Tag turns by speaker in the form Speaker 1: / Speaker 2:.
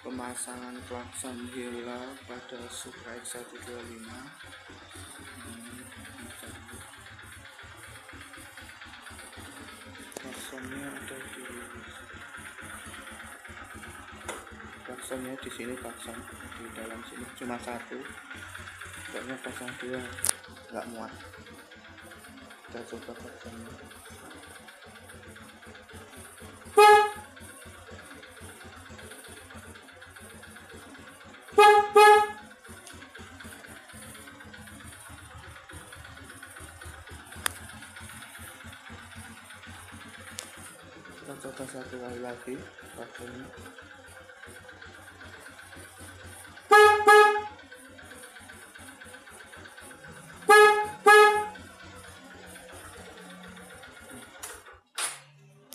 Speaker 1: pemasangan klakson Hella pada Supra X125. Klaksonnya ada di sini, klakson di dalam sini cuma satu, kayaknya pasang dua nggak muat. Kita coba klaksonnya. Kita coba satu kali lagi klaksonnya.